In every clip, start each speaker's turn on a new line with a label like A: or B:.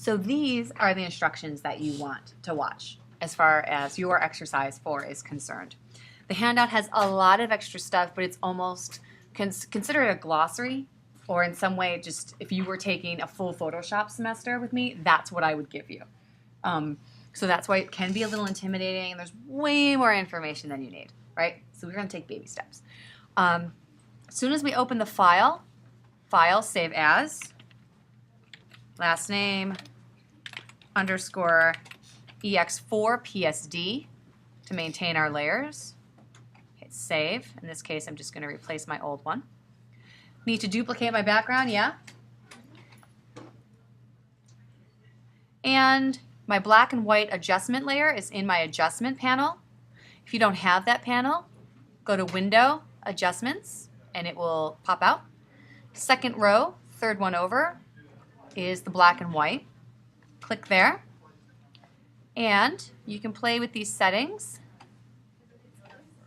A: So these are the instructions that you want to watch as far as your exercise 4 is concerned. The handout has a lot of extra stuff, but it's almost, consider it a glossary, or in some way, just if you were taking a full Photoshop semester with me, that's what I would give you. So that's why it can be a little intimidating. There's way more information than you need, right? So we're going to take baby steps. As soon as we open the file, save as, last name, underscore EX4 PSD to maintain our layers. Hit save. In this case, I'm just going to replace my old one. Need to duplicate my background, yeah. And my black and white adjustment layer is in my adjustment panel. If you don't have that panel, go to Window, Adjustments, and it will pop out. Second row, third one over, is the black and white. Click there, and you can play with these settings.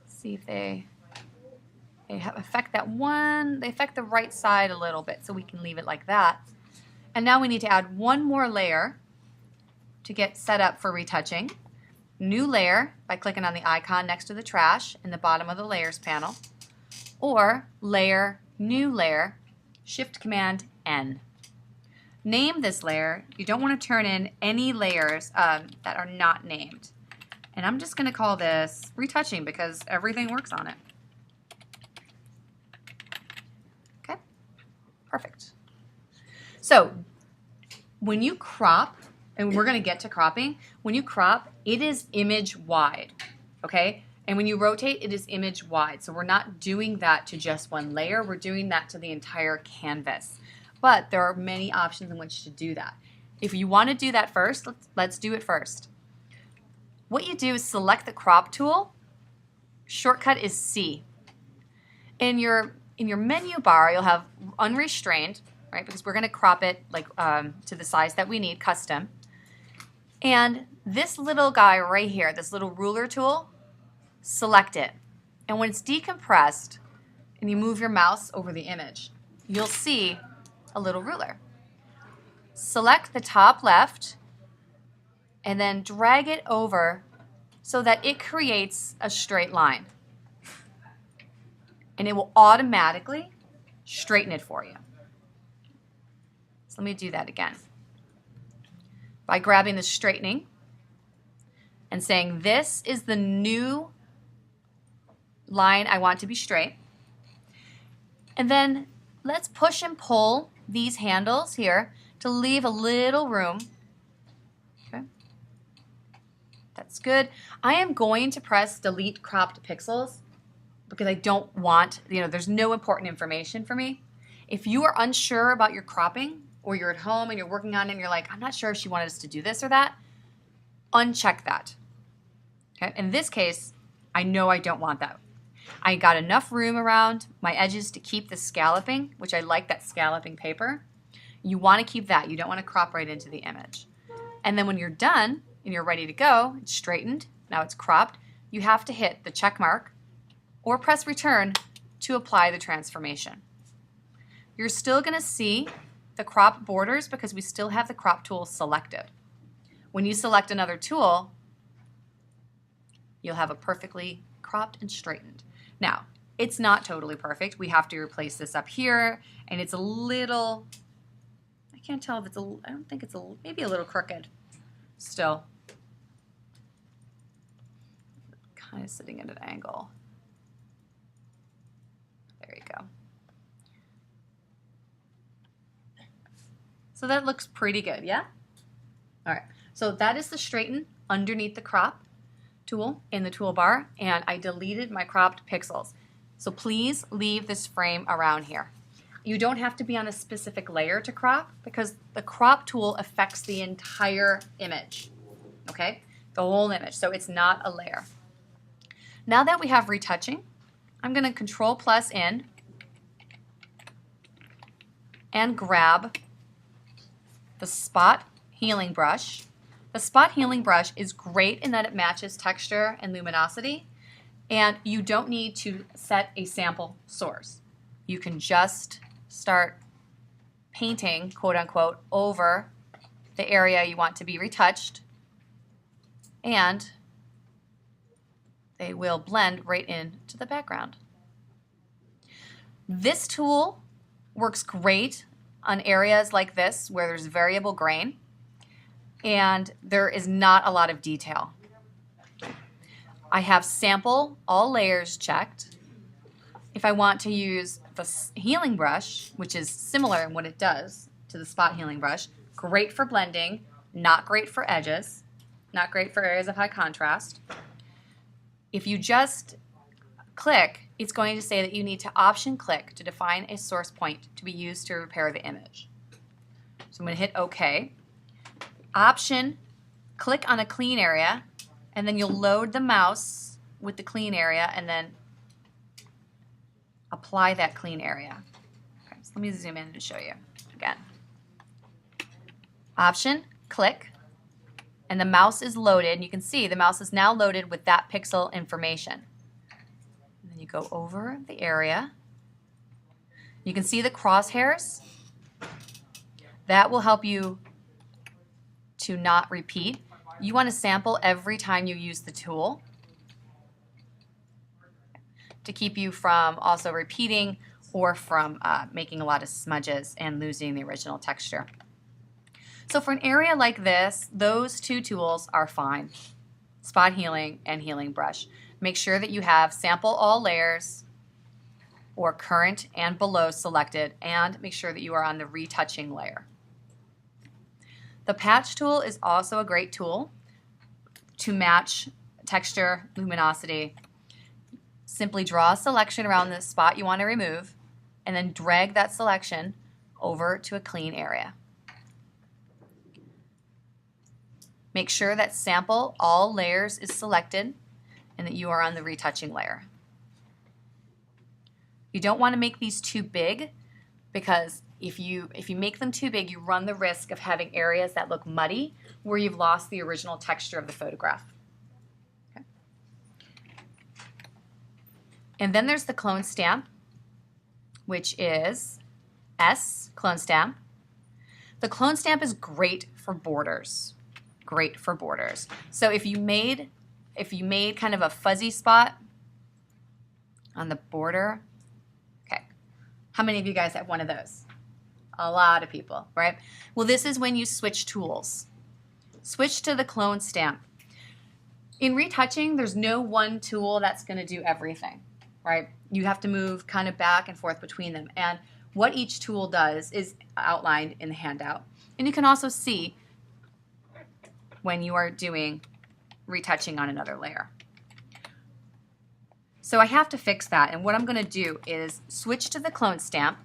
A: See if they affect that one. They affect the right side a little bit, so we can leave it like that. And now we need to add one more layer to get set up for retouching. New layer by clicking on the icon next to the trash in the bottom of the layers panel, or layer, new layer, Shift Command N. Name this layer. You don't want to turn in any layers that are not named. And I'm just going to call this retouching because everything works on it. Okay, perfect. So when you crop, and we're going to get to cropping, when you crop, it is image wide, okay? And when you rotate, it is image wide. So we're not doing that to just one layer. We're doing that to the entire canvas. But there are many options in which to do that. If you want to do that first, let's do it first. What you do is select the crop tool. Shortcut is C. In your menu bar, you'll have unrestrained, right? Because we're going to crop it like to the size that we need, custom. And this little guy right here, this little ruler tool, select it. And when it's decompressed and you move your mouse over the image, you'll see a little ruler. Select the top left and then drag it over so that it creates a straight line. And it will automatically straighten it for you. So let me do that again. By grabbing the straightening and saying this is the new line I want to be straight. And then let's push and pull these handles here to leave a little room. Okay, that's good. I am going to press delete cropped pixels because I don't want, there's no important information for me. If you are unsure about your cropping, or you're at home and you're working on it and you're like, I'm not sure if she wanted us to do this or that, uncheck that. Okay? In this case, I know I don't want that. I got enough room around my edges to keep the scalloping, which I like that scalloping paper. You want to keep that. You don't want to crop right into the image. And then when you're done and you're ready to go, it's straightened, now it's cropped, you have to hit the check mark or press return to apply the transformation. You're still going to see the crop borders because we still have the crop tool selected. When you select another tool, you'll have a perfectly cropped and straightened. Now, it's not totally perfect. We have to replace this up here, and it's a little, I can't tell if it's I don't think it's maybe a little crooked still. Kind of sitting at an angle. There you go. So that looks pretty good, yeah? All right, so that is the straighten underneath the crop tool in the toolbar, and I deleted my cropped pixels. So please leave this frame around here. You don't have to be on a specific layer to crop because the crop tool affects the entire image, okay? The whole image, so it's not a layer. Now that we have retouching, I'm gonna Control plus in and grab the spot healing brush. The spot healing brush is great in that it matches texture and luminosity, and you don't need to set a sample source. You can just start painting, quote unquote, over the area you want to be retouched, and they will blend right into the background. This tool works great on areas like this where there's variable grain and there is not a lot of detail. I have sample all layers checked. If I want to use the healing brush, which is similar in what it does to the spot healing brush, great for blending, not great for edges, not great for areas of high contrast. If you just click, it's going to say that you need to option click to define a source point to be used to repair the image. So I'm going to hit OK. Option click on a clean area, and then you'll load the mouse with the clean area and then apply that clean area. Okay, so let me zoom in and show you again. Option click, and the mouse is loaded. You can see the mouse is now loaded with that pixel information. And then you go over the area. You can see the crosshairs. That will help you to not repeat. You want to sample every time you use the tool to keep you from also repeating or from making a lot of smudges and losing the original texture. So for an area like this, those two tools are fine. Spot healing and healing brush. Make sure that you have sample all layers or current and below selected, and make sure that you are on the retouching layer. The patch tool is also a great tool to match texture, luminosity. Simply draw a selection around the spot you want to remove and then drag that selection over to a clean area. Make sure that sample all layers is selected and that you are on the retouching layer. You don't want to make these too big, because if you make them too big, you run the risk of having areas that look muddy where you've lost the original texture of the photograph. Okay. And then there's the clone stamp, which is S clone stamp. The clone stamp is great for borders. Great for borders. So if you made kind of a fuzzy spot on the border, okay. How many of you guys have one of those? A lot of people, right? Well, this is when you switch tools. Switch to the clone stamp. In retouching, there's no one tool that's going to do everything, right? You have to move kind of back and forth between them. And what each tool does is outlined in the handout. And you can also see when you are doing retouching on another layer. So I have to fix that, and what I'm going to do is switch to the clone stamp.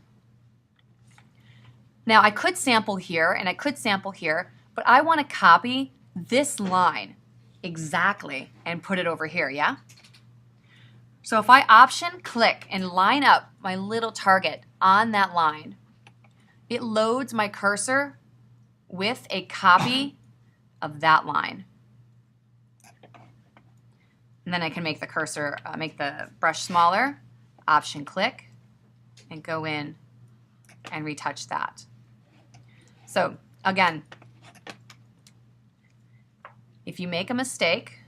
A: Now I could sample here and I could sample here, but I want to copy this line exactly and put it over here, yeah? So if I option click and line up my little target on that line, it loads my cursor with a copy of that line. And then I can make the cursor, make the brush smaller, option click, and go in and retouch that. So again, if you make a mistake,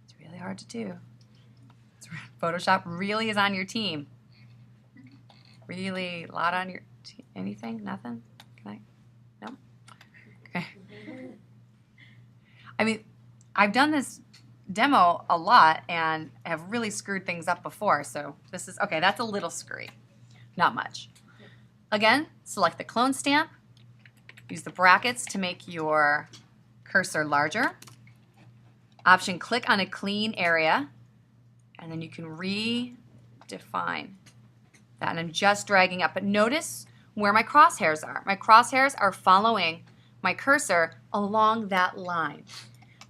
A: it's really hard to do. Photoshop really is on your team. Really, a lot on your team. Anything? Nothing? Can I? No? Okay. I mean, I've done this demo a lot and have really screwed things up before, so this is, okay, that's a little screwy. Not much. Again, select the clone stamp, use the brackets to make your cursor larger. Option click on a clean area, and then you can redefine that. And I'm just dragging up, but notice where my crosshairs are. My crosshairs are following my cursor along that line.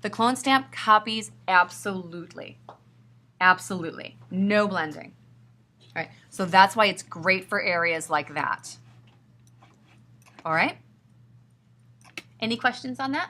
A: The clone stamp copies absolutely. Absolutely. No blending. All right, so that's why it's great for areas like that. All right? Any questions on that?